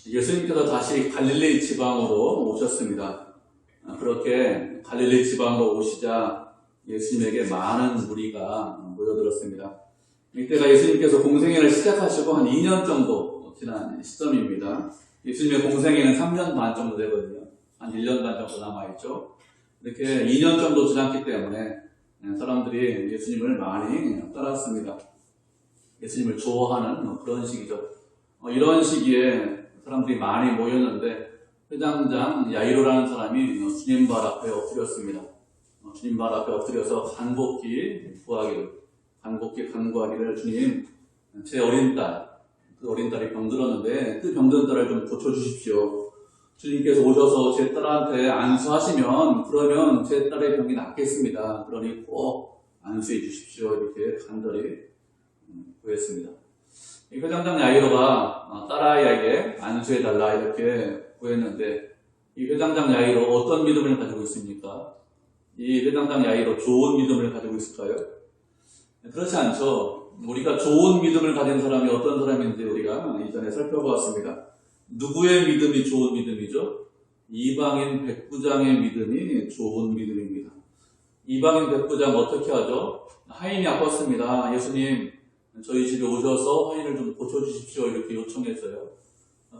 예수님께서 다시 갈릴리 지방으로 오셨습니다. 그렇게 갈릴리 지방으로 오시자 예수님에게 많은 무리가 모여들었습니다. 이때가 예수님께서 공생애를 시작하시고 한 2년 정도 지난 시점입니다. 예수님의 공생애는 3년 반 정도 되거든요. 한 1년 반 정도 남아있죠. 이렇게 2년 정도 지났기 때문에 사람들이 예수님을 많이 따랐습니다. 예수님을 좋아하는 그런 시기죠. 이런 시기에 사람들이 많이 모였는데 회당장 야이로라는 사람이 주님 발 앞에 엎드렸습니다. 주님 발 앞에 엎드려서 간곡히 간구하기를 주님, 제 어린 딸, 그 어린 딸이 병들었는데 그 병든 딸을 좀 고쳐주십시오. 주님께서 오셔서 제 딸한테 안수하시면 그러면 제 딸의 병이 낫겠습니다. 그러니 꼭 안수해 주십시오. 이렇게 간절히 구했습니다. 이 회당장 야이로가 딸아이에게 안수해달라 이렇게 구했는데 이 회당장 야이로 어떤 믿음을 가지고 있습니까? 이 회당장 야이로 좋은 믿음을 가지고 있을까요? 그렇지 않죠. 우리가 좋은 믿음을 가진 사람이 어떤 사람인지 우리가 이전에 살펴보았습니다. 누구의 믿음이 좋은 믿음이죠? 이방인 백부장의 믿음이 좋은 믿음입니다. 이방인 백부장 어떻게 하죠? 하인이 아팠습니다. 예수님, 저희 집에 오셔서 하인을 좀 고쳐주십시오. 이렇게 요청했어요.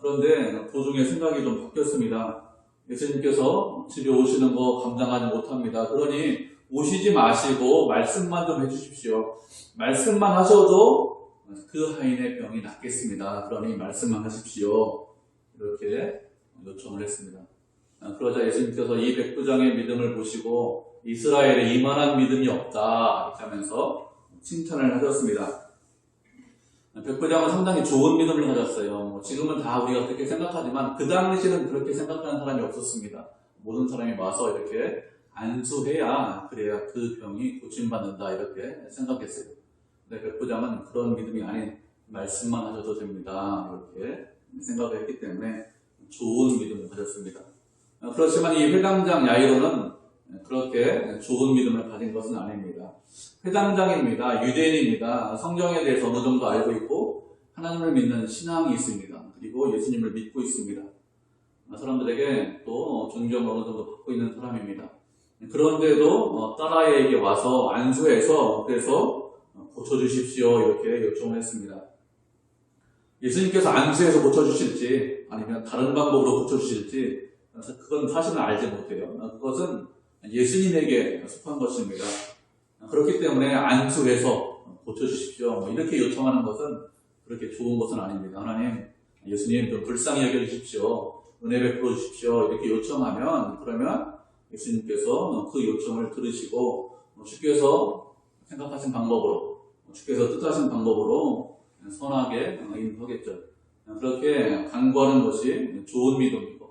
그런데 도중에 생각이 좀 바뀌었습니다. 예수님께서 집에 오시는 거 감당하지 못합니다. 그러니 오시지 마시고 말씀만 좀 해주십시오. 말씀만 하셔도 그 하인의 병이 낫겠습니다. 그러니 말씀만 하십시오. 이렇게 요청을 했습니다. 그러자 예수님께서 이 백부장의 믿음을 보시고 이스라엘에 이만한 믿음이 없다 이렇게 하면서 칭찬을 하셨습니다. 백부장은 상당히 좋은 믿음을 가졌어요. 지금은 다 우리가 그렇게 생각하지만 그 당시에는 그렇게 생각하는 사람이 없었습니다. 모든 사람이 와서 이렇게 안수해야 그래야 그 병이 고침받는다 이렇게 생각했어요. 근데 백부장은 그런 믿음이 아닌 말씀만 하셔도 됩니다 이렇게 생각을 했기 때문에 좋은 믿음을 가졌습니다. 그렇지만 이 회당장 야이로는 그렇게 좋은 믿음을 가진 것은 아닙니다. 회당장입니다. 유대인입니다. 성경에 대해서 어느 정도 알고 있고 하나님을 믿는 신앙이 있습니다. 그리고 예수님을 믿고 있습니다. 사람들에게 또 존경을 어느 정도 받고 있는 사람입니다. 그런데도 딸아이에게 와서 안수해서 그래서 고쳐주십시오 이렇게 요청을 했습니다. 예수님께서 안수해서 고쳐주실지 아니면 다른 방법으로 고쳐주실지 그건 사실은 알지 못해요. 그것은 예수님에게 속한 것입니다. 그렇기 때문에 안수해서 고쳐주십시오 이렇게 요청하는 것은 그렇게 좋은 것은 아닙니다. 하나님, 예수님 좀 불쌍히 여겨주십시오. 은혜 베풀어 주십시오. 이렇게 요청하면 그러면 예수님께서 그 요청을 들으시고 주께서 생각하신 방법으로 주께서 뜻하신 방법으로 선하게 인도하겠죠. 그렇게 간구하는 것이 좋은 믿음이고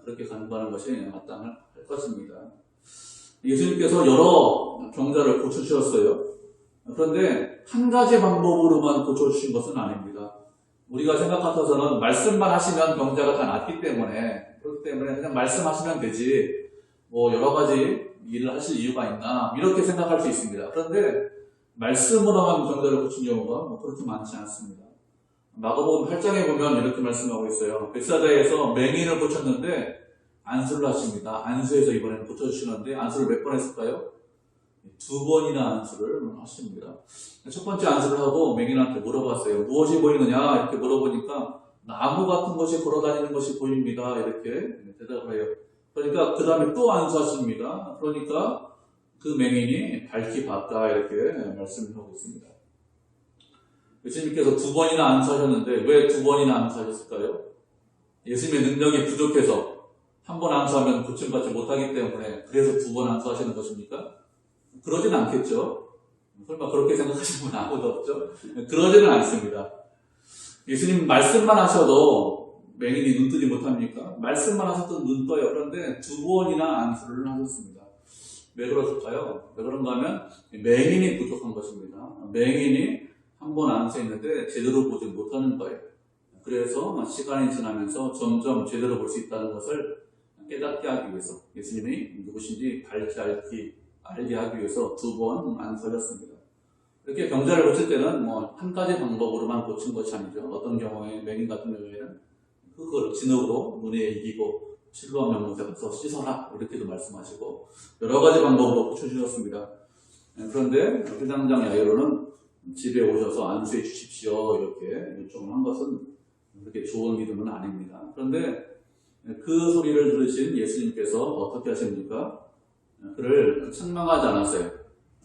그렇게 간구하는 것이 마땅할 것입니다. 예수님께서 여러 병자를 고쳐주셨어요. 그런데 한 가지 방법으로만 고쳐주신 것은 아닙니다. 우리가 생각하서는 말씀만 하시면 병자가 다 낫기 때문에 그렇기 때문에 그냥 말씀하시면 되지 여러 가지 일을 하실 이유가 있나 이렇게 생각할 수 있습니다. 그런데 말씀으로만 병자를 고친 경우가 그렇게 많지 않습니다. 마가복음 8장에 보면 이렇게 말씀하고 있어요. 벳사다에서 맹인을 고쳤는데 안수를 하십니다. 안수해서 이번에는 고쳐주시는데 안수를 몇 번 했을까요? 2번이나 안수를 하십니다. 첫 번째 안수를 하고 맹인한테 물어봤어요. 무엇이 보이느냐 이렇게 물어보니까 나무 같은 것이 걸어다니는 것이 보입니다. 이렇게 대답을 해요. 그러니까 그 다음에 또 안수하십니다. 그러니까 그 맹인이 밝히 봤다 이렇게 말씀을 하고 있습니다. 예수님께서 2번이나 안수하셨는데 왜 2번이나 안수하셨을까요? 예수님의 능력이 부족해서 한 번 안수하면 고침받지 못하기 때문에 그래서 2번 안수하시는 것입니까? 그러진 않겠죠. 설마 그렇게 생각하시는 분 아무도 없죠? 그러지는 않습니다. 예수님 말씀만 하셔도 맹인이 눈 뜨지 못합니까? 말씀만 하셔도 눈 떠요. 그런데 2번이나 안수를 하셨습니다. 왜 그렇을까요? 왜 그런가 하면 맹인이 부족한 것입니다. 맹인이 한 번 안수했는데 제대로 보지 못하는 거예요. 그래서 시간이 지나면서 점점 제대로 볼 수 있다는 것을 깨닫게 하기 위해서 예수님이 누구신지 밝히 알게 하기 위해서 2번 안수하셨습니다. 이렇게 병자를 고칠 때는 한 가지 방법으로만 고친 것이 아니죠. 어떤 경우에 맹인 같은 경우에는 흙을 진흙으로 눈에 이기고 실로암 연못에 가서 씻어라 이렇게도 말씀하시고 여러 가지 방법으로 고쳐주셨습니다. 그런데 회당장 야이로는 집에 오셔서 안수해 주십시오 이렇게 요청을 한 것은 그렇게 좋은 믿음은 아닙니다. 그런데 그 소리를 들으신 예수님께서 어떻게 하십니까? 그를 책망하지 않았어요.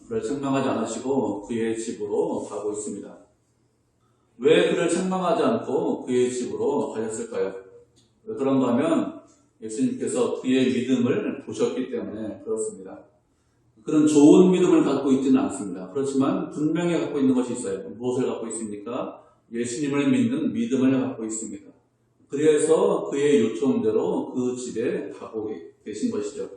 그를 책망하지 않으시고 그의 집으로 가고 있습니다. 왜 그를 책망하지 않고 그의 집으로 가셨을까요? 왜 그런가 하면 예수님께서 그의 믿음을 보셨기 때문에 그렇습니다. 그런 좋은 믿음을 갖고 있지는 않습니다. 그렇지만 분명히 갖고 있는 것이 있어요. 무엇을 갖고 있습니까? 예수님을 믿는 믿음을 갖고 있습니다. 그래서 그의 요청대로 그 집에 가고 계신 것이죠.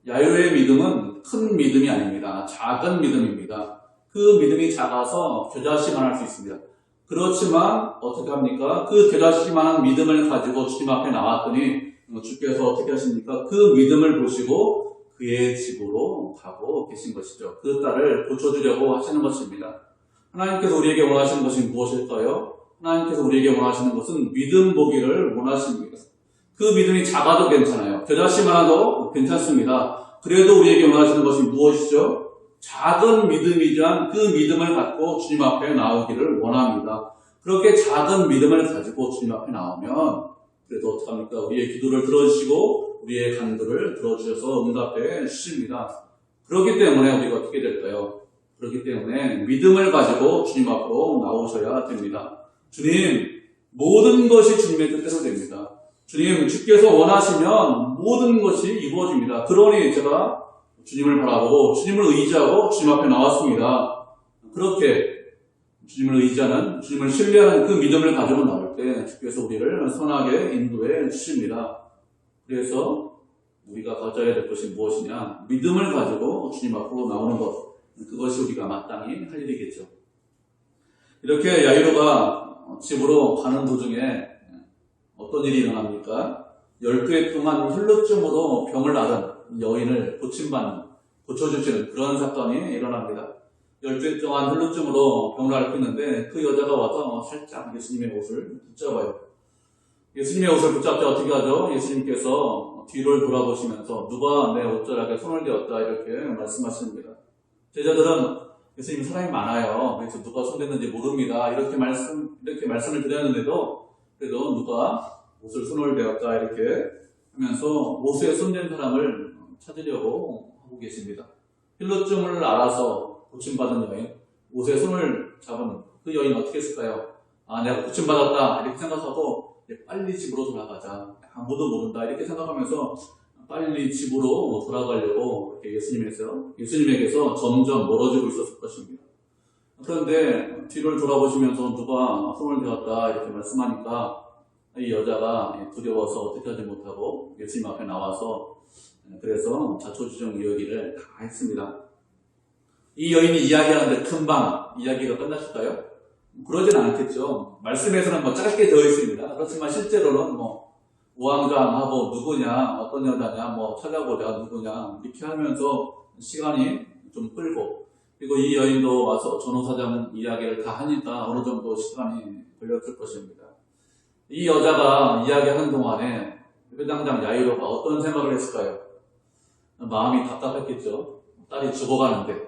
야이로의 믿음은 큰 믿음이 아닙니다. 작은 믿음입니다. 그 믿음이 작아서 겨자씨만 할 수 있습니다. 그렇지만 어떻게 합니까? 그 겨자씨만한 믿음을 가지고 주님 앞에 나왔더니 주께서 어떻게 하십니까? 그 믿음을 보시고 그의 집으로 가고 계신 것이죠. 그 딸을 고쳐주려고 하시는 것입니다. 하나님께서 우리에게 원하시는 것이 무엇일까요? 하나님께서 우리에게 원하시는 것은 믿음 보기를 원하십니다. 그 믿음이 작아도 괜찮아요. 겨자씨만해도 괜찮습니다. 그래도 우리에게 원하시는 것이 무엇이죠? 작은 믿음이지만 그 믿음을 갖고 주님 앞에 나오기를 원합니다. 그렇게 작은 믿음을 가지고 주님 앞에 나오면 그래도 어떡합니까? 우리의 기도를 들어주시고 우리의 간구를 들어주셔서 응답해 주십니다. 그렇기 때문에 우리가 어떻게 될까요? 그렇기 때문에 믿음을 가지고 주님 앞으로 나오셔야 됩니다. 주님, 모든 것이 주님의 뜻대로 됩니다. 주님, 주께서 원하시면 모든 것이 이루어집니다. 그러니 제가 주님을 바라보고 주님을 의지하고 주님 앞에 나왔습니다. 그렇게 주님을 의지하는, 주님을 신뢰하는 그 믿음을 가지고 나올 때 주께서 우리를 선하게 인도해 주십니다. 그래서 우리가 가져야 될 것이 무엇이냐? 믿음을 가지고 주님 앞으로 나오는 것. 그것이 우리가 마땅히 할 일이겠죠. 이렇게 야이로가 집으로 가는 도중에 어떤 일이 일어납니까? 12해 동안 혈루증으로 병을 앓은 여인을 고쳐주시는 그런 사건이 일어납니다. 12해 동안 혈루증으로 병을 앓고 있는데 그 여자가 와서 살짝 예수님의 옷을 붙잡아요. 예수님의 옷을 붙잡자 어떻게 하죠? 예수님께서 뒤를 돌아보시면서 누가 내 옷자락에 손을 대었다 이렇게 말씀하십니다. 제자들은 예수님 사람이 많아요. 그래서 누가 손댔는지 모릅니다. 이렇게 말씀을 드렸는데도 그래도 누가 옷을 손을 대었다 이렇게 하면서 옷에 손댄 사람을 찾으려고 하고 계십니다. 힐루증을 알아서 고침받은 여인, 옷에 손을 잡은 그 여인은 어떻게 했을까요? 아, 내가 고침받았다 이렇게 생각하고 빨리 집으로 돌아가자. 아무도 모른다 이렇게 생각하면서 빨리 집으로 돌아가려고 예수님에게서 점점 멀어지고 있었을 것입니다. 그런데 뒤를 돌아보시면서 누가 손을 대었다 이렇게 말씀하니까 이 여자가 두려워서 어떻게 하지 못하고 예수님 앞에 나와서 그래서 자초지종 이야기를 다 했습니다. 이 여인이 이야기하는데 금방 이야기가 끝났을까요? 그러진 않겠죠. 말씀에서는 짧게 되어 있습니다. 그렇지만 실제로는 우왕좌왕하고 누구냐, 어떤 여자냐, 찾아보자, 누구냐 이렇게 하면서 시간이 좀 끌고 그리고 이 여인도 와서 전호사장 이야기를 다 하니까 어느 정도 시간이 걸렸을 것입니다. 이 여자가 이야기하는 동안에 회당장 야이로가 어떤 생각을 했을까요? 마음이 답답했겠죠. 딸이 죽어가는데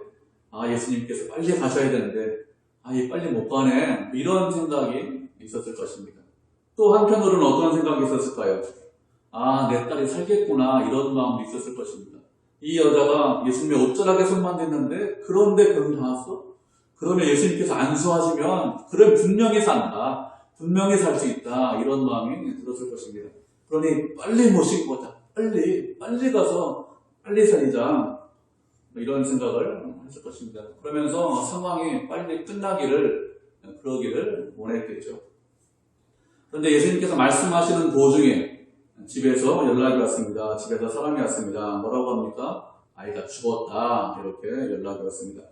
예수님께서 빨리 가셔야 되는데 얘 빨리 못 가네 이런 생각이 있었을 것입니다. 또 한편으로는 어떤 생각이 있었을까요? 내 딸이 살겠구나 이런 마음도 있었을 것입니다. 이 여자가 예수님의 옷자락에 손만 댔는데 그런데 병이 나왔어? 그러면 예수님께서 안수하시면 그럼 분명히 산다. 분명히 살 수 있다. 이런 마음이 들었을 것입니다. 그러니 빨리 모시고 가자. 빨리 가서 빨리 살리자. 이런 생각을 했을 것입니다. 그러면서 상황이 빨리 그러기를 원했겠죠. 그런데 예수님께서 말씀하시는 도중에 집에서 연락이 왔습니다. 집에서 사람이 왔습니다. 뭐라고 합니까? 아이가 죽었다. 이렇게 연락이 왔습니다.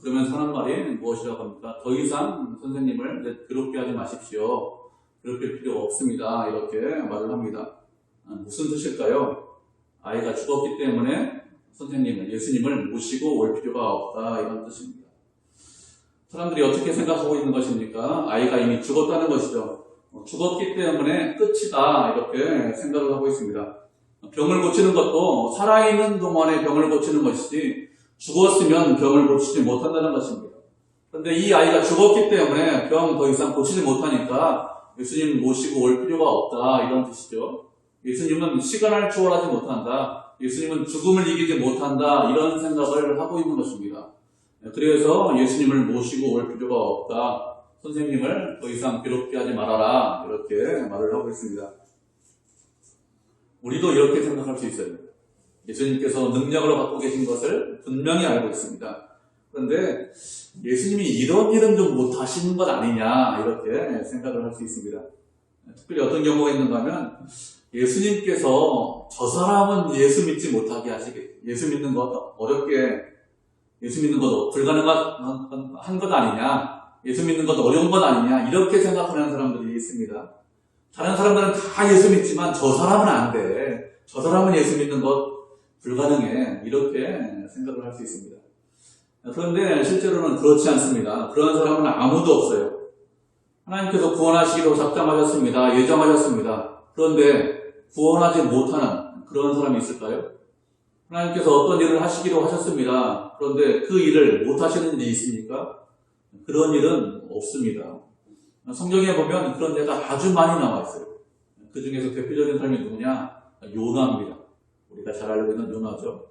그러면 하는 말이 무엇이라고 합니까? 더 이상 선생님을 괴롭게 하지 마십시오. 괴롭힐 필요가 없습니다. 이렇게 말을 합니다. 무슨 뜻일까요? 아이가 죽었기 때문에 예수님을 모시고 올 필요가 없다. 이런 뜻입니다. 사람들이 어떻게 생각하고 있는 것입니까? 아이가 이미 죽었다는 것이죠. 죽었기 때문에 끝이다 이렇게 생각을 하고 있습니다. 병을 고치는 것도 살아있는 동안에 병을 고치는 것이지 죽었으면 병을 고치지 못한다는 것입니다. 그런데 이 아이가 죽었기 때문에 병 더 이상 고치지 못하니까 예수님 모시고 올 필요가 없다 이런 뜻이죠. 예수님은 시간을 초월하지 못한다. 예수님은 죽음을 이기지 못한다. 이런 생각을 하고 있는 것입니다. 그래서 예수님을 모시고 올 필요가 없다. 선생님을 더 이상 괴롭게 하지 말아라. 이렇게 말을 하고 있습니다. 우리도 이렇게 생각할 수 있어요. 예수님께서 능력으로 갖고 계신 것을 분명히 알고 있습니다. 그런데 예수님이 이런 일은 좀 못하시는 것 아니냐 이렇게 생각을 할 수 있습니다. 특별히 어떤 경우가 있는가 하면 예수님께서 저 사람은 예수 믿지 못하게 하시겠지. 예수 믿는 것 어렵게, 예수 믿는 것 불가능한 것 아니냐. 예수 믿는 것 어려운 것 아니냐. 이렇게 생각하는 사람들이 있습니다. 다른 사람들은 다 예수 믿지만 저 사람은 안 돼. 저 사람은 예수 믿는 것 불가능해. 이렇게 생각을 할 수 있습니다. 그런데 실제로는 그렇지 않습니다. 그런 사람은 아무도 없어요. 하나님께서 구원하시기로 작정하셨습니다. 예정하셨습니다. 그런데 구원하지 못하는 그런 사람이 있을까요? 하나님께서 어떤 일을 하시기로 하셨습니다. 그런데 그 일을 못하시는 일이 있습니까? 그런 일은 없습니다. 성경에 보면 그런 데가 아주 많이 나와 있어요. 그 중에서 대표적인 사람이 누구냐? 요나입니다. 우리가 잘 알고 있는 요나죠.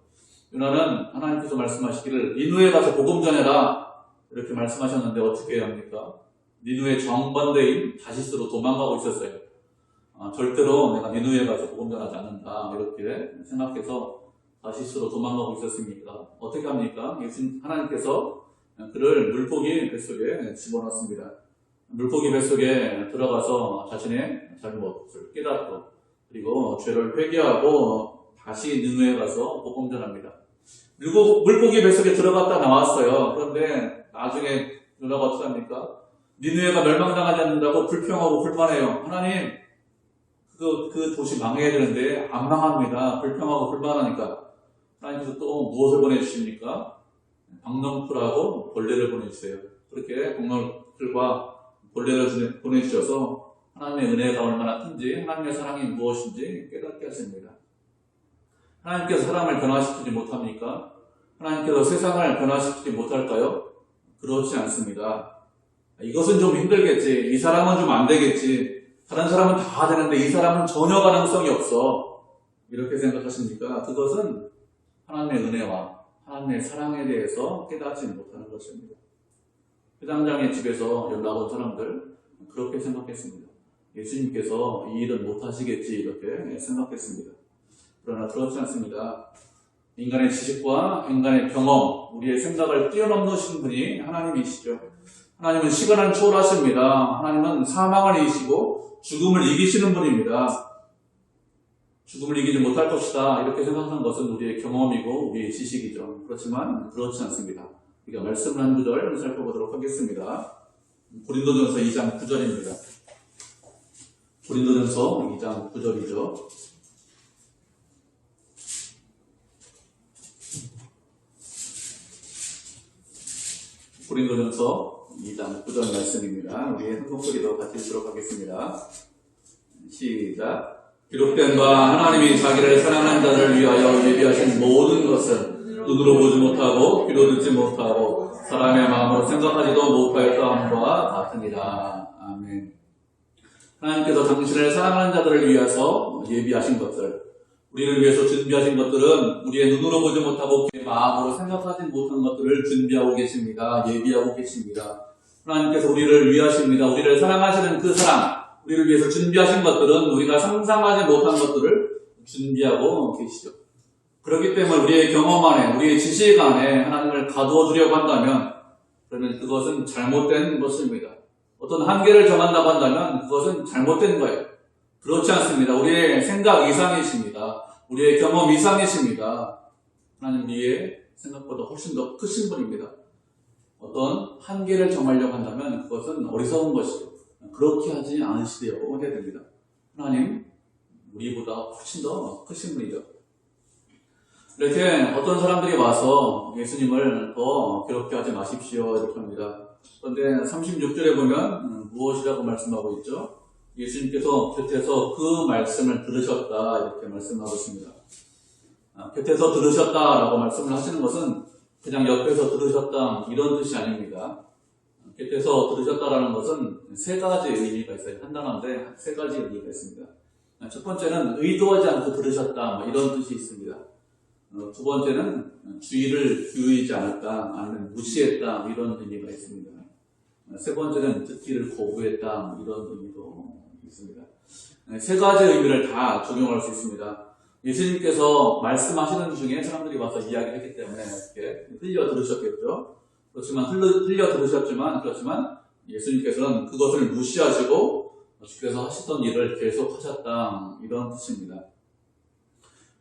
요나는 하나님께서 말씀하시기를 니누에 가서 복음 전해라 이렇게 말씀하셨는데 어떻게 해야 합니까? 니누의 정반대인 다시스로 도망가고 있었어요. 절대로 내가 니누에 가서 복음 전하지 않는다 이렇게 생각해서 다시스로 도망가고 있었습니다. 어떻게 합니까? 하나님께서 그를 물고기 뱃속에 집어넣습니다. 물고기 뱃속에 들어가서 자신의 잘못을 깨닫고 그리고 죄를 회개하고 다시 니누에 가서 복음 전합니다. 물고기 뱃속에 들어갔다 나왔어요. 그런데 나중에 누나가 어떻게 합니까? 니누에가 멸망당하지 않는다고 불평하고 불만해요. 하나님, 그 도시 망해야 되는데 안 망합니다. 불평하고 불만하니까 하나님께서 또 무엇을 보내주십니까? 박넝쿨하고 벌레를 보내주세요. 그렇게 박넝쿨과 벌레를 보내주셔서 하나님의 은혜가 얼마나 큰지 하나님의 사랑이 무엇인지 깨닫게 하십니다. 하나님께서 사람을 변화시키지 못합니까? 하나님께서 세상을 변화시키지 못할까요? 그렇지 않습니다. 이것은 좀 힘들겠지. 이 사람은 좀 안 되겠지. 다른 사람은 다 되는데 이 사람은 전혀 가능성이 없어. 이렇게 생각하십니까? 그것은 하나님의 은혜와 하나님의 사랑에 대해서 깨닫지 못하는 것입니다. 회장장의 집에서 연락 온 사람들 그렇게 생각했습니다. 예수님께서 이 일은 못하시겠지 이렇게 생각했습니다. 그러나 그렇지 않습니다. 인간의 지식과 인간의 경험, 우리의 생각을 뛰어넘으신 분이 하나님이시죠. 하나님은 시간을 초월하십니다. 하나님은 사망을 이기시고 죽음을 이기시는 분입니다. 죽음을 이기지 못할 것이다 이렇게 생각하는 것은 우리의 경험이고 우리의 지식이죠. 그렇지만 그렇지 않습니다. 우리가 말씀을 한 구절 살펴보도록 하겠습니다. 고린도전서 2장 9절입니다. 고린도전서 2장 9절이죠. 고린도전서 2장 9절 말씀입니다. 우리 한 목소리로 같이 읽도록 하겠습니다. 시작. 기록된 바 하나님이 자기를 사랑하는 자를 위하여 예비하신 모든 것은 눈으로 보지 못하고 귀로 듣지 못하고 사람의 마음으로 생각하지도 못하였다함과 같으니라. 아멘. 하나님께서 당신을 사랑하는 자들을 위해서 예비하신 것들, 우리를 위해서 준비하신 것들은 우리의 눈으로 보지 못하고 귀의 마음으로 생각하지 못한 것들을 준비하고 계십니다. 예비하고 계십니다. 하나님께서 우리를 위하십니다. 우리를 사랑하시는 그 사랑, 우리를 위해서 준비하신 것들은 우리가 상상하지 못한 것들을 준비하고 계시죠. 그렇기 때문에 우리의 경험 안에, 우리의 지식 안에 하나님을 가두어 두려고 한다면 그러면 그것은 잘못된 것입니다. 어떤 한계를 정한다고 한다면 그것은 잘못된 거예요. 그렇지 않습니다. 우리의 생각 이상이십니다. 우리의 경험 이상이십니다. 하나님 우리의 생각보다 훨씬 더 크신 분입니다. 어떤 한계를 정하려고 한다면 그것은 어리석은 것이죠. 그렇게 하지 않으시려고 해야 됩니다. 하나님 우리보다 훨씬 더 크신 분이죠. 이렇게 어떤 사람들이 와서 예수님을 더 괴롭게 하지 마십시오 이렇게 합니다. 그런데 36절에 보면 무엇이라고 말씀하고 있죠? 예수님께서 곁에서 그 말씀을 들으셨다 이렇게 말씀하고 있습니다. 곁에서 들으셨다라고 말씀을 하시는 것은 그냥 옆에서 들으셨다 이런 뜻이 아닙니다. 곁에서 들으셨다라는 것은 세 가지 의미가 있어요. 한 단어인데 세 가지 의미가 있습니다. 첫 번째는 의도하지 않고 들으셨다 이런 뜻이 있습니다. 두 번째는 주의를 기울이지 않았다 아니면 무시했다 이런 의미가 있습니다. 세 번째는 듣기를 거부했다 이런 의미도 있습니다. 세 가지 의미를 다 적용할 수 있습니다. 예수님께서 말씀하시는 중에 사람들이 와서 이야기했기 때문에 이렇게 흘려 들으셨겠죠. 그렇지만 예수님께서는 그것을 무시하시고 주께서 하시던 일을 계속 하셨다 이런 뜻입니다.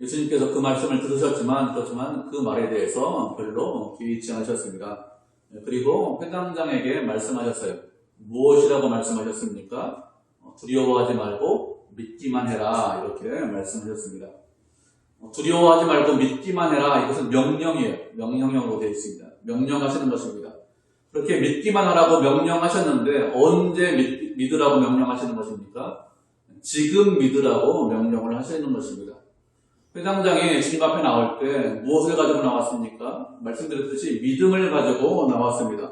예수님께서 그 말씀을 들으셨지만 그렇지만 그 말에 대해서 별로 개의치 않으셨습니다. 그리고 회당장에게 말씀하셨어요. 무엇이라고 말씀하셨습니까? 두려워하지 말고 믿기만 해라 이렇게 말씀하셨습니다. 두려워하지 말고 믿기만 해라 이것은 명령이에요. 명령형으로 되어 있습니다. 명령하시는 것입니다. 그렇게 믿기만 하라고 명령하셨는데 언제 믿으라고 명령하시는 것입니까? 지금 믿으라고 명령을 하시는 것입니다. 회당장이 집 앞에 나올 때 무엇을 가지고 나왔습니까? 말씀드렸듯이 믿음을 가지고 나왔습니다.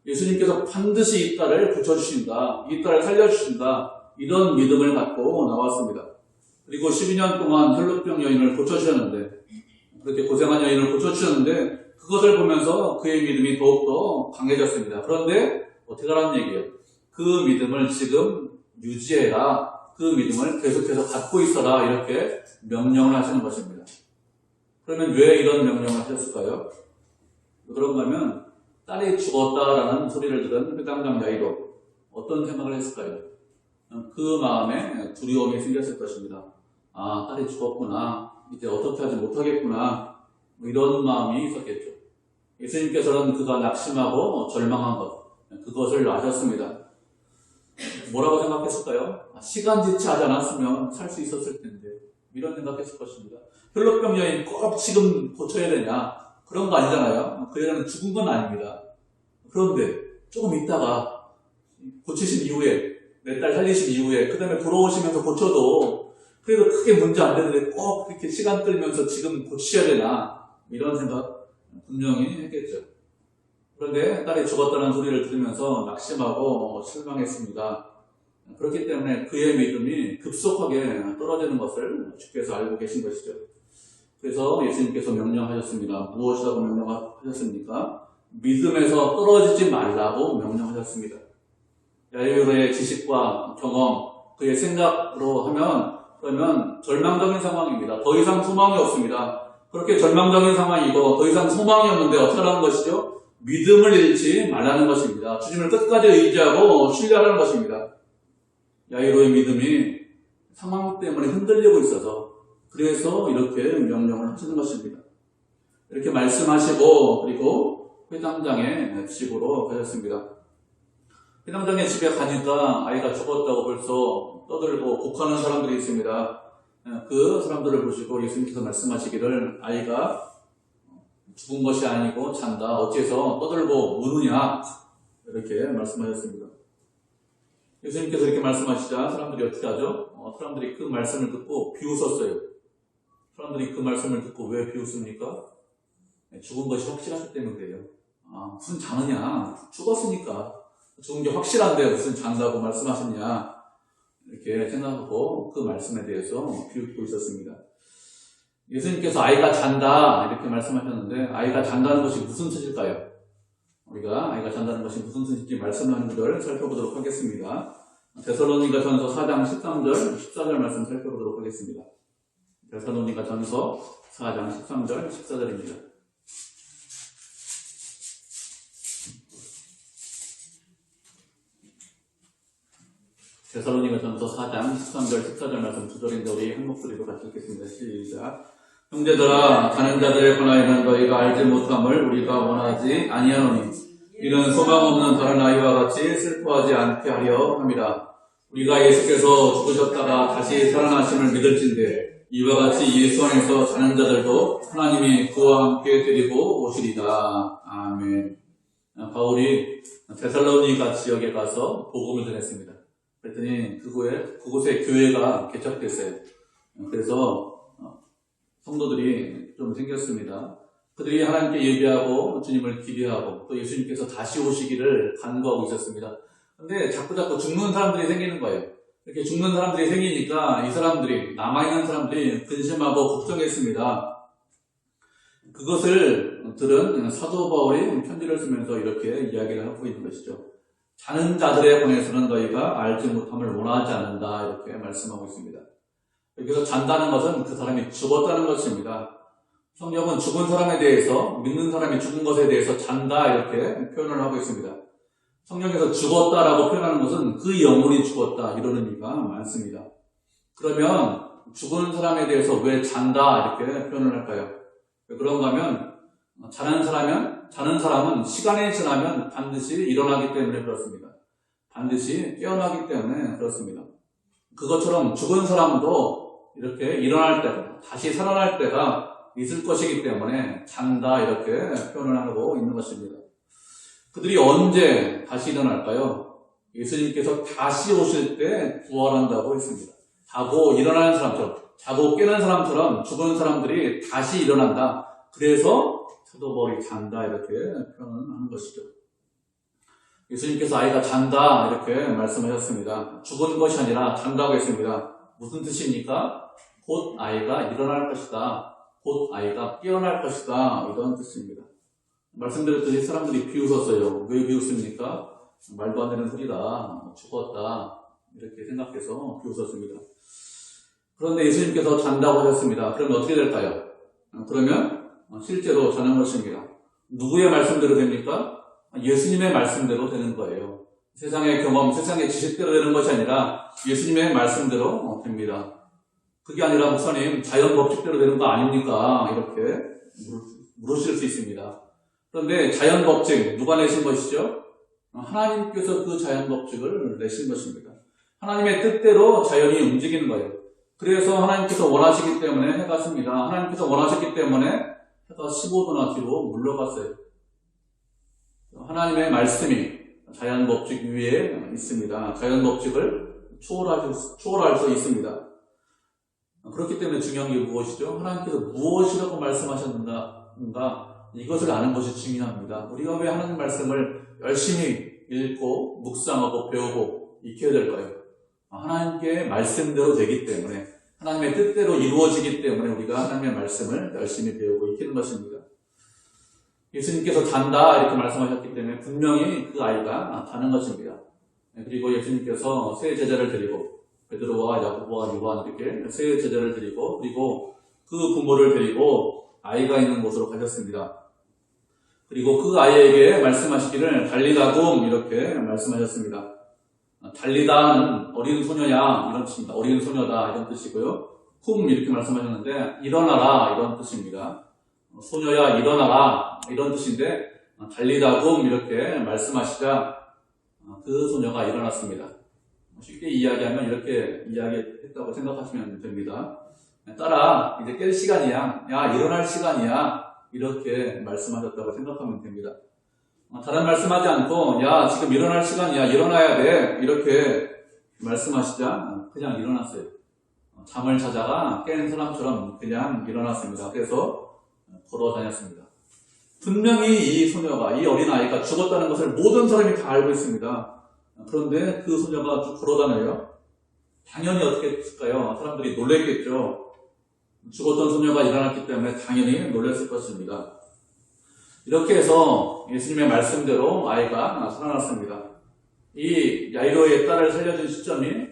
예수님께서 반드시 이 딸을 고쳐주신다, 이 딸을 살려주신다 이런 믿음을 갖고 나왔습니다. 그리고 12년 동안 혈루병 여인을 고쳐주셨는데 그렇게 고생한 여인을 고쳐주셨는데 그것을 보면서 그의 믿음이 더욱더 강해졌습니다. 그런데 어떻게 하라는 얘기예요? 그 믿음을 지금 유지해라. 그 믿음을 계속해서 갖고 있어라. 이렇게 명령을 하시는 것입니다. 그러면 왜 이런 명령을 하셨을까요? 그런가 하면 딸이 죽었다라는 소리를 들은 회당장 야이로 어떤 생각을 했을까요? 그 마음에 두려움이 생겼을 것입니다. 아, 딸이 죽었구나. 이제 어떻게 하지 못하겠구나. 이런 마음이 있었겠죠. 예수님께서는 그가 낙심하고 절망한 것, 그것을 아셨습니다. 뭐라고 생각했을까요? 시간 지체하지 않았으면 살 수 있었을 텐데 이런 생각했을 것입니다. 혈루병 여인 꼭 지금 고쳐야 되냐? 그런 거 아니잖아요. 그 여자는 죽은 건 아닙니다. 그런데 조금 있다가 고치신 이후에 내 딸 살리신 이후에 그 다음에 돌아오시면서 고쳐도 그래도 크게 문제 안 되는데 꼭 그렇게 시간 끌면서 지금 고치셔야 되나? 이런 생각 분명히 했겠죠. 그런데 딸이 죽었다는 소리를 들으면서 낙심하고 실망했습니다. 그렇기 때문에 그의 믿음이 급속하게 떨어지는 것을 주께서 알고 계신 것이죠. 그래서 예수님께서 명령하셨습니다. 무엇이라고 명령하셨습니까? 믿음에서 떨어지지 말라고 명령하셨습니다. 야이로의 지식과 경험, 그의 생각으로 하면 그러면 절망적인 상황입니다. 더 이상 소망이 없습니다. 그렇게 절망적인 상황이고 더 이상 소망이 없는데 어떻게 하라는 것이죠? 믿음을 잃지 말라는 것입니다. 주님을 끝까지 의지하고 신뢰하라는 것입니다. 야이로의 믿음이 상황 때문에 흔들리고 있어서 그래서 이렇게 명령을 하시는 것입니다. 이렇게 말씀하시고 그리고 회당장의 집으로 가셨습니다. 회당장의 집에 가니까 아이가 죽었다고 벌써 떠들고 곡하는 사람들이 있습니다. 그 사람들을 보시고 예수님께서 말씀하시기를 아이가 죽은 것이 아니고 잔다. 어째서 떠들고 우느냐? 이렇게 말씀하셨습니다. 예수님께서 이렇게 말씀하시자 사람들이 어떻게 하죠? 사람들이 그 말씀을 듣고 비웃었어요. 사람들이 그 말씀을 듣고 왜 비웃습니까? 죽은 것이 확실하기 때문에 그래요. 아, 무슨 자느냐? 죽었으니까. 죽은 게 확실한데 무슨 잔다고 말씀하셨냐? 이렇게 생각하고 그 말씀에 대해서 비웃고 있었습니다. 예수님께서 아이가 잔다 이렇게 말씀하셨는데 아이가 잔다는 것이 무슨 뜻일까요? 우리가 아이가 잔다는 것이 무슨 뜻인지 말씀하는 것을 살펴보도록 하겠습니다. 데살로니가 전서 4장 13절, 14절 말씀 살펴보도록 하겠습니다. 데살로니가 전서 4장 13절, 14절입니다. 데살로니가 전서 4장 13절, 14절 말씀 두 절인데 우리 한 목소리로 같이 읽겠습니다. 시작. 형제들아, 자는 자들에 관하여는 너희가 알지 못함을 우리가 원하지 아니하노니 이는 소망 없는 다른 아이와 같이 슬퍼하지 않게 하려 함이라. 우리가 예수께서 죽으셨다가 다시 살아나심을 믿을진대 이와 같이 예수 안에서 자는 자들도 하나님이 그와 함께 데리고 오시리다. 아멘. 바울이 데살로니가 지역에 가서 복음을 전했습니다. 그랬더니 그곳에 교회가 개척됐어요. 그래서 성도들이 좀 생겼습니다. 그들이 하나님께 예배하고 주님을 기대하고 또 예수님께서 다시 오시기를 간구하고 있었습니다. 근데 자꾸 죽는 사람들이 생기는 거예요. 이렇게 죽는 사람들이 생기니까 이 사람들이, 남아있는 사람들이 근심하고 걱정했습니다. 그것을 들은 사도 바울이 편지를 쓰면서 이렇게 이야기를 하고 있는 것이죠. 자는 자들에 관해서는 너희가 알지 못함을 원하지 않는다, 이렇게 말씀하고 있습니다. 여기서 잔다는 것은 그 사람이 죽었다는 것입니다. 성경은 죽은 사람에 대해서, 믿는 사람이 죽은 것에 대해서 잔다, 이렇게 표현을 하고 있습니다. 성경에서 죽었다라고 표현하는 것은 그 영혼이 죽었다, 이런 의미가 많습니다. 그러면 죽은 사람에 대해서 왜 잔다, 이렇게 표현을 할까요? 왜 그런가 하면 자는 사람은 시간이 지나면 반드시 일어나기 때문에 그렇습니다. 반드시 깨어나기 때문에 그렇습니다. 그것처럼 죽은 사람도 이렇게 일어날 때가, 다시 살아날 때가 있을 것이기 때문에 잔다, 이렇게 표현을 하고 있는 것입니다. 그들이 언제 다시 일어날까요? 예수님께서 다시 오실 때 부활한다고 했습니다. 자고 일어나는 사람처럼, 자고 깨는 사람처럼 죽은 사람들이 다시 일어난다. 그래서 사도 바울이 잔다, 이렇게 표현하는 것이죠. 예수님께서 아이가 잔다, 이렇게 말씀하셨습니다. 죽은 것이 아니라 잔다고 했습니다. 무슨 뜻입니까? 곧 아이가 일어날 것이다. 곧 아이가 깨어날 것이다. 이런 뜻입니다. 말씀드렸듯이 사람들이 비웃었어요. 왜 비웃습니까? 말도 안 되는 소리다. 죽었다. 이렇게 생각해서 비웃었습니다. 그런데 예수님께서 잔다고 하셨습니다. 그러면 어떻게 될까요? 그러면 실제로 자는 것입니다. 누구의 말씀대로 됩니까? 예수님의 말씀대로 되는 거예요. 세상의 경험, 세상의 지식대로 되는 것이 아니라 예수님의 말씀대로 됩니다. 그게 아니라 목사님, 자연 법칙대로 되는 거 아닙니까? 이렇게 물으실 수 있습니다. 그런데 자연 법칙, 누가 내신 것이죠? 하나님께서 그 자연 법칙을 내신 것입니다. 하나님의 뜻대로 자연이 움직이는 거예요. 그래서 하나님께서 원하시기 때문에 해가 씁니다. 하나님께서 원하셨기 때문에 해가 15도나 뒤로 물러갔어요. 하나님의 말씀이 자연 법칙 위에 있습니다. 자연 법칙을 초월할 수 있습니다. 그렇기 때문에 중요한 게 무엇이죠? 하나님께서 무엇이라고 말씀하셨는가, 이것을 아는 것이 중요합니다. 우리가 왜 하나님 말씀을 열심히 읽고 묵상하고 배우고 익혀야 될까요? 하나님께 말씀대로 되기 때문에, 하나님의 뜻대로 이루어지기 때문에 우리가 하나님의 말씀을 열심히 배우고 익히는 것입니다. 예수님께서 잔다, 이렇게 말씀하셨기 때문에 분명히 그 아이가 자는 것입니다. 그리고 예수님께서 세 제자를 데리고, 베드로와 야고보와 요한, 이렇게 세 제자를 데리고, 그리고 그 부모를 데리고 아이가 있는 곳으로 가셨습니다. 그리고 그 아이에게 말씀하시기를 달리다굼, 이렇게 말씀하셨습니다. 달리다는 어린 소녀야, 이런 뜻입니다. 어린 소녀다, 이런 뜻이고요. 쿰, 이렇게 말씀하셨는데 일어나라, 이런 뜻입니다. 소녀야 일어나라, 이런 뜻인데 달리다굼, 이렇게 말씀하시자 그 소녀가 일어났습니다. 쉽게 이야기하면 이렇게 이야기했다고 생각하시면 됩니다. 따라 이제 깰 시간이야, 야 일어날 시간이야, 이렇게 말씀하셨다고 생각하면 됩니다. 다른 말씀하지 않고 야 지금 일어날 시간이야, 일어나야 돼, 이렇게 말씀하시자 그냥 일어났어요. 잠을 자다가 깬 사람처럼 그냥 일어났습니다. 그래서 걸어 다녔습니다. 분명히 이 소녀가, 이 어린아이가 죽었다는 것을 모든 사람이 다 알고 있습니다. 그런데 그 소녀가 쭉 걸어다녀요. 당연히 어떻게 했을까요? 사람들이 놀랬겠죠. 죽었던 소녀가 일어났기 때문에 당연히 놀랐을 것입니다. 이렇게 해서 예수님의 말씀대로 아이가 살아났습니다. 이 야이로의 딸을 살려준 시점이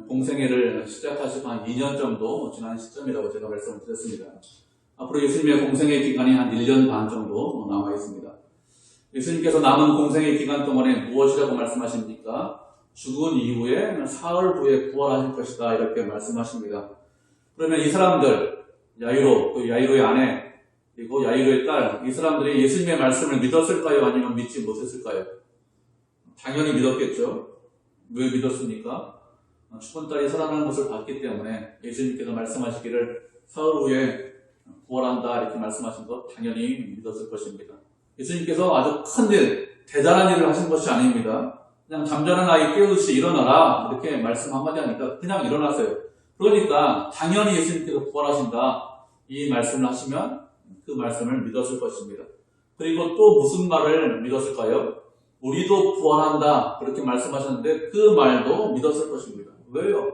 공생애를 시작하시고 한 2년 정도 지난 시점이라고 제가 말씀을 드렸습니다. 앞으로 예수님의 공생애 기간이 한 1년 반 정도 남아 있습니다. 예수님께서 남은 공생의 기간 동안에 무엇이라고 말씀하십니까? 죽은 이후에 사흘 후에 부활하실 것이다, 이렇게 말씀하십니다. 그러면 이 사람들, 야이로, 그 야이로의 아내, 그리고 야이로의 딸, 이 사람들이 예수님의 말씀을 믿었을까요? 아니면 믿지 못했을까요? 당연히 믿었겠죠. 왜 믿었습니까? 죽은 딸이 살아나는 것을 봤기 때문에 예수님께서 말씀하시기를 사흘 후에 부활한다, 이렇게 말씀하신 것 당연히 믿었을 것입니다. 예수님께서 아주 큰 일, 대단한 일을 하신 것이 아닙니다. 그냥 잠자는 아이 깨우듯이 일어나라 이렇게 말씀 한마디 하니까 그냥 일어났어요. 그러니까 당연히 예수님께서 부활하신다 이 말씀을 하시면 그 말씀을 믿었을 것입니다. 그리고 또 무슨 말을 믿었을까요? 우리도 부활한다 그렇게 말씀하셨는데 그 말도 믿었을 것입니다. 왜요?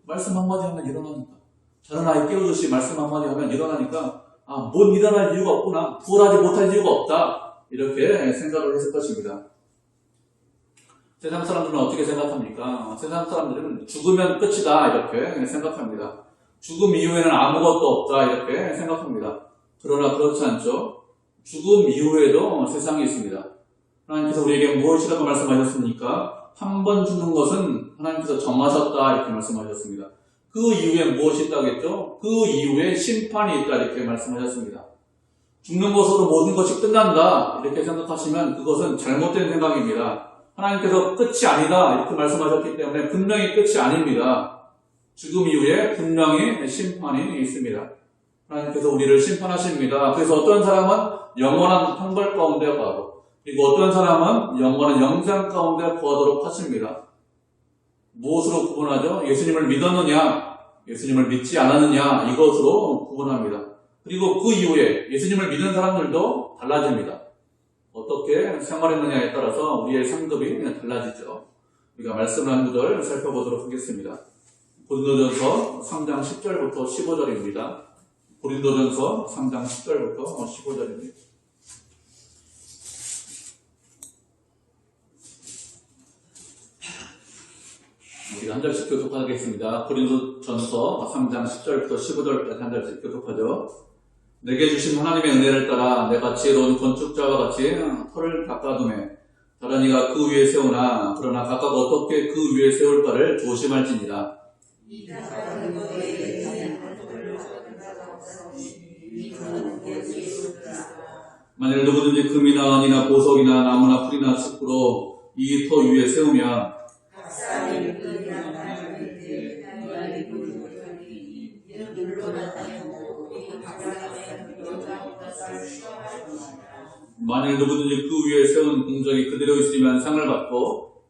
말씀 한마디 하면 일어나니까. 자는 아이 깨우듯이 말씀 한마디 하면 일어나니까 못 일어날 이유가 없구나. 부활하지 못할 이유가 없다. 이렇게 생각을 했을 것입니다. 세상 사람들은 어떻게 생각합니까? 세상 사람들은 죽으면 끝이다 이렇게 생각합니다. 죽음 이후에는 아무것도 없다 이렇게 생각합니다. 그러나 그렇지 않죠. 죽음 이후에도 세상이 있습니다. 하나님께서 우리에게 무엇이라고 말씀하셨습니까? 한 번 죽는 것은 하나님께서 정하셨다 이렇게 말씀하셨습니다. 그 이후에 무엇이 있다겠죠? 그 이후에 심판이 있다 이렇게 말씀하셨습니다. 죽는 것으로 모든 것이 끝난다 이렇게 생각하시면 그것은 잘못된 생각입니다. 하나님께서 끝이 아니다 이렇게 말씀하셨기 때문에 분명히 끝이 아닙니다. 죽음 이후에 분명히 심판이 있습니다. 하나님께서 우리를 심판하십니다. 그래서 어떤 사람은 영원한 형벌 가운데 거하고 그리고 어떤 사람은 영원한 영생 가운데 거하도록 하십니다. 무엇으로 구분하죠? 예수님을 믿었느냐 예수님을 믿지 않았느냐 이것으로 구분합니다. 그리고 그 이후에 예수님을 믿는 사람들도 달라집니다. 어떻게 생활했느냐에 따라서 우리의 상급이 달라지죠. 우리가 말씀을 한 구절 살펴보도록 하겠습니다. 고린도전서 3장 10절부터 15절입니다. 고린도전서 3장 10절부터 15절입니다. 우리가 한 절씩 교독하겠습니다. 고린도전서 3장 10절부터 15절까지 한 절씩 교독하죠. 내게 주신 하나님의 은혜를 따라 내가 지혜로운 건축자와 같이 터를 닦아두매 다른 이가 그 위에 세우나 그러나 각각 어떻게 그 위에 세울까를 조심할지니라. 만일 누구든지 금이나 은이나 보석이나 나무나 풀이나 숯으로 이 터 위에 세우면 만일 누구든지 그 위에 세운 공적이 그대로 있으면 상을 받고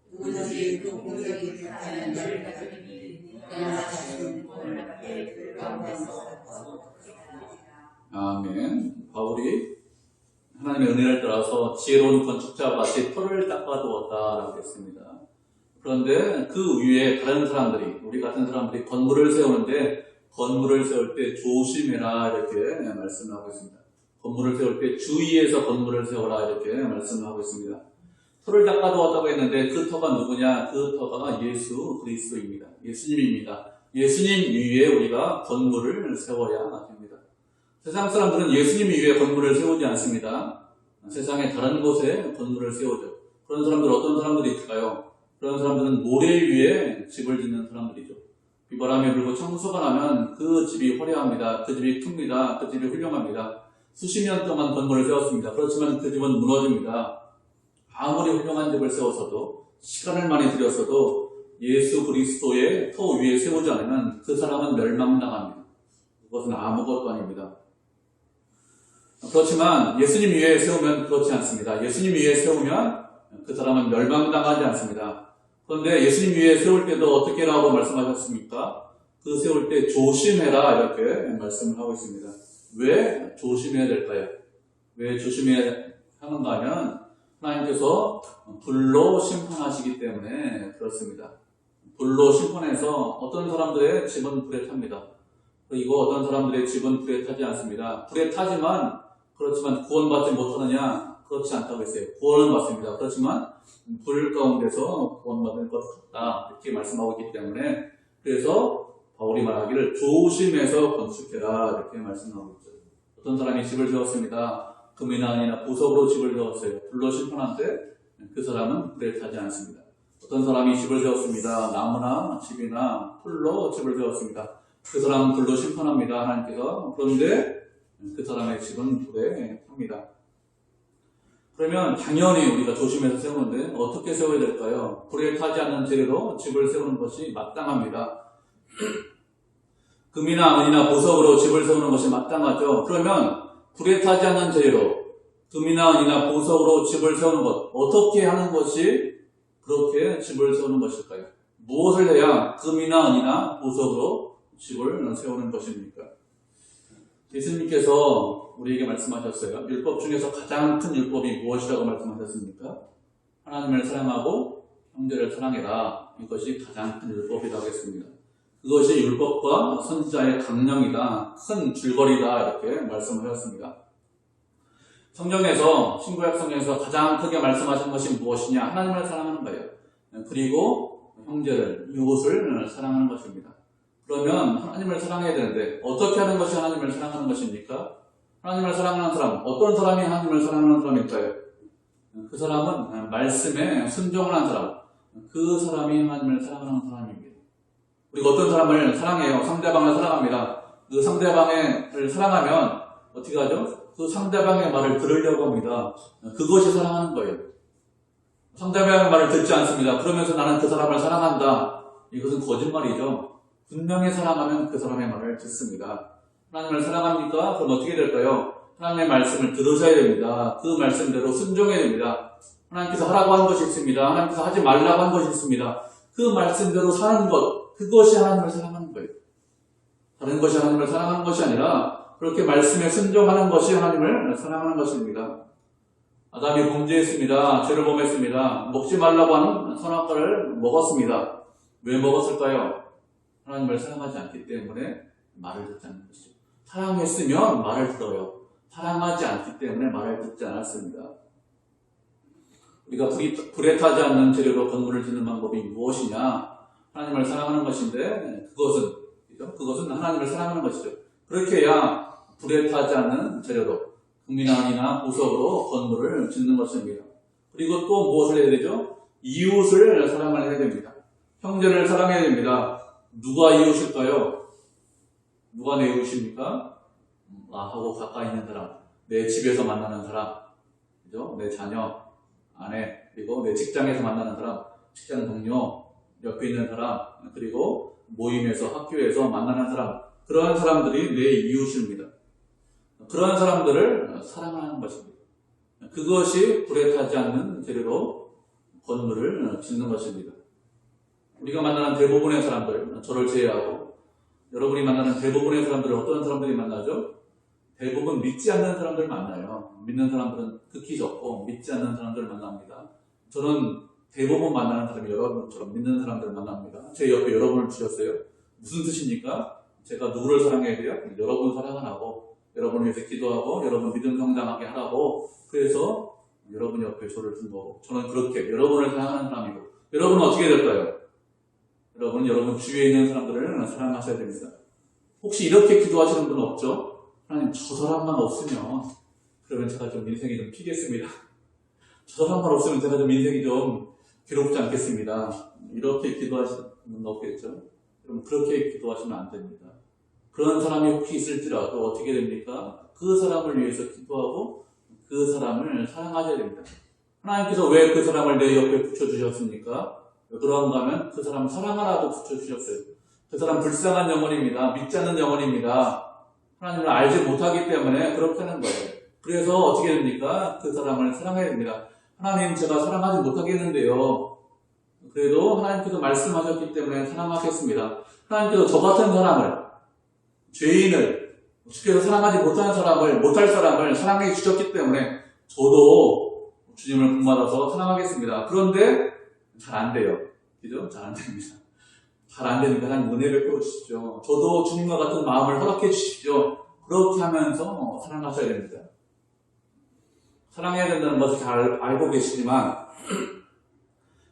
아멘. 바울이 하나님의 은혜를 따라서 지혜로운 건축자와 같이 터를 닦아두었다라고 했습니다. 그런데 그 위에 다른 사람들이 우리 같은 사람들이 건물을 세우는데 건물을 세울 때 조심해라 이렇게 말씀을 하고 있습니다. 건물을 세울 때 주의해서 건물을 세워라 이렇게 말씀을 하고 있습니다. 터를 닦아두었다고 했는데 그 터가 누구냐? 그 터가 예수 그리스도입니다. 예수님입니다. 예수님 위에 우리가 건물을 세워야 됩니다. 세상 사람들은 예수님 위에 건물을 세우지 않습니다. 세상의 다른 곳에 건물을 세우죠. 그런 사람들 어떤 사람들이 있을까요? 그런 사람들은 모래 위에 집을 짓는 사람들이죠. 비바람이 불고 청소가 나면 그 집이 화려합니다. 그 집이 큽니다. 그 집이 훌륭합니다. 수십 년 동안 건물을 세웠습니다. 그렇지만 그 집은 무너집니다. 아무리 훌륭한 집을 세웠어도 시간을 많이 들였어도 예수 그리스도의 터 위에 세우지 않으면 그 사람은 멸망당합니다. 그것은 아무것도 아닙니다. 그렇지만 예수님 위에 세우면 그렇지 않습니다. 예수님 위에 세우면 그 사람은 멸망당하지 않습니다. 그런데 예수님 위에 세울 때도 어떻게 라고 말씀하셨습니까? 그 세울 때 조심해라 이렇게 말씀을 하고 있습니다. 왜 조심해야 될까요? 왜 조심해야 하는가 하면 하나님께서 불로 심판하시기 때문에 그렇습니다. 불로 심판해서 어떤 사람들의 집은 불에 탑니다. 그리고 어떤 사람들의 집은 불에 타지 않습니다. 불에 타지만 그렇지만 구원받지 못하느냐? 그렇지 않다고 했어요. 구원은 받습니다. 그렇지만 불 가운데서 구원받을 것 같다 이렇게 말씀하고 있기 때문에 그래서 바울이 말하기를 조심해서 건축해라 이렇게 말씀하고 있죠. 어떤 사람이 집을 지었습니다. 금이나 은이나 보석으로 집을 지었어요. 불로 심판할 때 그 사람은 불에 타지 않습니다. 어떤 사람이 집을 지었습니다. 나무나 집이나 풀로 집을 지었습니다. 그 사람은 불로 심판합니다. 하나님께서. 그런데 그 사람의 집은 불에 탑니다. 그러면 당연히 우리가 조심해서 세우는데 어떻게 세워야 될까요? 불에 타지 않는 재료로 집을 세우는 것이 마땅합니다. 금이나 은이나 보석으로 집을 세우는 것이 마땅하죠. 그러면 불에 타지 않는 재료로 금이나 은이나 보석으로 집을 세우는 것 어떻게 하는 것이 그렇게 집을 세우는 것일까요? 무엇을 해야 금이나 은이나 보석으로 집을 세우는 것입니까? 예수님께서 우리에게 말씀하셨어요. 율법 중에서 가장 큰 율법이 무엇이라고 말씀하셨습니까? 하나님을 사랑하고 형제를 사랑해라. 이것이 가장 큰 율법이라고 했습니다. 그것이 율법과 선지자의 강령이다, 큰 줄거리다 이렇게 말씀하셨습니다. 성경에서 신구약성경에서 가장 크게 말씀하신 것이 무엇이냐? 하나님을 사랑하는 거예요. 그리고 형제를, 이웃을 사랑하는 것입니다. 그러면 하나님을 사랑해야 되는데 어떻게 하는 것이 하나님을 사랑하는 것입니까? 하나님을 사랑하는 사람, 어떤 사람이 하나님을 사랑하는 사람일까요? 그 사람은 말씀에 순종을 한 사람, 그 사람이 하나님을 사랑하는 사람입니다. 우리가 어떤 사람을 사랑해요? 상대방을 사랑합니다. 그 상대방을 사랑하면 어떻게 하죠? 그 상대방의 말을 들으려고 합니다. 그것이 사랑하는 거예요. 상대방의 말을 듣지 않습니다. 그러면서 나는 그 사람을 사랑한다. 이것은 거짓말이죠. 분명히 사랑하면 그 사람의 말을 듣습니다. 하나님을 사랑합니까? 그럼 어떻게 될까요? 하나님의 말씀을 들으셔야 됩니다. 그 말씀대로 순종해야 됩니다. 하나님께서 하라고 한 것이 있습니다. 하나님께서 하지 말라고 한 것이 있습니다. 그 말씀대로 사는 것, 그것이 하나님을 사랑하는 거예요. 다른 것이 하나님을 사랑하는 것이 아니라 그렇게 말씀에 순종하는 것이 하나님을 사랑하는 것입니다. 아담이 범죄했습니다. 죄를 범했습니다. 먹지 말라고 하는 선악과를 먹었습니다. 왜 먹었을까요? 하나님을 사랑하지 않기 때문에 말을 듣지 않는 것이죠. 사랑했으면 말을 들어요. 사랑하지 않기 때문에 말을 듣지 않았습니다. 우리가 불에 타지 않는 재료로 건물을 짓는 방법이 무엇이냐? 하나님을 사랑하는 것인데 그것은 하나님을 사랑하는 것이죠. 그렇게 해야 불에 타지 않는 재료로 금이나 은이나 보석으로 건물을 짓는 것입니다. 그리고 또 무엇을 해야 되죠? 이웃을 사랑을 해야 됩니다. 형제를 사랑해야 됩니다. 누가 이웃일까요? 누가 내 이웃입니까? 나하고 가까이 있는 사람, 내 집에서 만나는 사람, 그죠? 내 자녀, 아내, 그리고 내 직장에서 만나는 사람, 직장 동료, 옆에 있는 사람, 그리고 모임에서, 학교에서 만나는 사람, 그러한 사람들이 내 이웃입니다. 그러한 사람들을 사랑하는 것입니다. 그것이 불에 타지 않는 재료로 건물을 짓는 것입니다. 우리가 만나는 대부분의 사람들, 저를 제외하고 여러분이 만나는 대부분의 사람들은 어떤 사람들이 만나죠? 대부분 믿지 않는 사람들 만나요. 믿는 사람들은 극히 적고 믿지 않는 사람들을 만납니다. 저는 대부분 만나는 사람이 여러분처럼 믿는 사람들을 만납니다. 제 옆에 여러분을 주셨어요. 무슨 뜻입니까? 제가 누구를 사랑해야 돼요? 여러분 사랑을 하고 여러분을 위해서 기도하고 여러분 믿음 성장하게 하라고, 그래서 여러분 옆에 저를 둔 거고, 저는 그렇게 여러분을 사랑하는 사람이고, 여러분은 어떻게 될까요? 여러분 주위에 있는 사람들을 사랑하셔야 됩니다. 혹시 이렇게 기도하시는 분 없죠? 하나님, 저 사람만 없으면 그러면 제가 좀 인생이 좀 피겠습니다. 저 사람만 없으면 제가 좀 인생이 좀 괴롭지 않겠습니다. 이렇게 기도하시는 분 없겠죠? 여러분, 그렇게 기도하시면 안 됩니다. 그런 사람이 혹시 있을지라도 어떻게 됩니까? 그 사람을 위해서 기도하고 그 사람을 사랑하셔야 됩니다. 하나님께서 왜 그 사람을 내 옆에 붙여주셨습니까? 왜 그런가 하면 그 사람 사랑하라고 붙여주셨어요. 그 사람 불쌍한 영혼입니다. 믿지 않는 영혼입니다. 하나님을 알지 못하기 때문에 그렇게 하는 거예요. 그래서 어떻게 됩니까? 그 사람을 사랑해야 됩니다. 하나님, 제가 사랑하지 못하겠는데요. 그래도 하나님께서 말씀하셨기 때문에 사랑하겠습니다. 하나님께서 저 같은 사람을, 죄인을, 주께서 사랑하지 못할 사람을 사랑해 주셨기 때문에 저도 주님을 본받아서 사랑하겠습니다. 그런데 잘 안 돼요. 그죠? 잘 안 됩니다. 잘 안 되니까 하나님 은혜를 베어주십시오. 저도 주님과 같은 마음을 허락해 주십시오. 그렇게 하면서 사랑하셔야 됩니다. 사랑해야 된다는 것을 잘 알고 계시지만,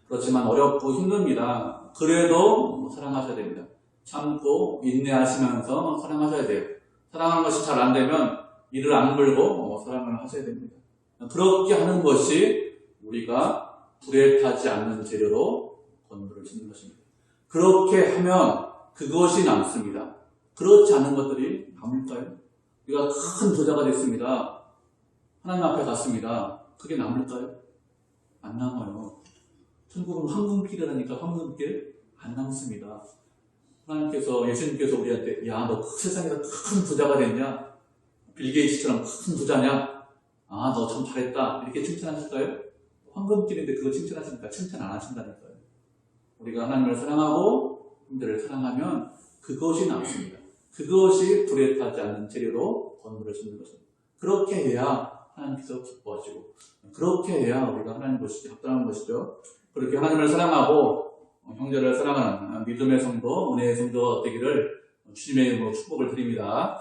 그렇지만 어렵고 힘듭니다. 그래도 사랑하셔야 됩니다. 참고 인내하시면서 사랑하셔야 돼요. 사랑하는 것이 잘 안 되면 이를 악물고 사랑을 하셔야 됩니다. 그렇게 하는 것이 우리가 불에 타지 않는 재료로 건물을 짓는 것입니다. 그렇게 하면 그것이 남습니다. 그렇지 않은 것들이 남을까요? 우리가 큰 부자가 됐습니다. 하나님 앞에 갔습니다. 그게 남을까요? 안 남아요. 천국은 황금길이라니까 황금길 안 남습니다. 하나님께서, 예수님께서 우리한테, 야, 너 세상에서 큰 부자가 됐냐? 빌 게이츠처럼 큰 부자냐? 아, 너 참 잘했다. 이렇게 칭찬하실까요? 황금길인데 그거 칭찬하십니까? 칭찬 안 하신다니까요. 우리가 하나님을 사랑하고 형제를 사랑하면 그것이 남습니다. 그것이 불에 타지 않는 재료로 건물을 짓는 것입니다. 그렇게 해야 하나님께서 기뻐하시고, 그렇게 해야 우리가 하나님 보시기 합당한 것이죠. 그렇게 하나님을 사랑하고 형제를 사랑하는 믿음의 성도, 은혜의 성도 되기를 주님의 이름으로 축복을 드립니다.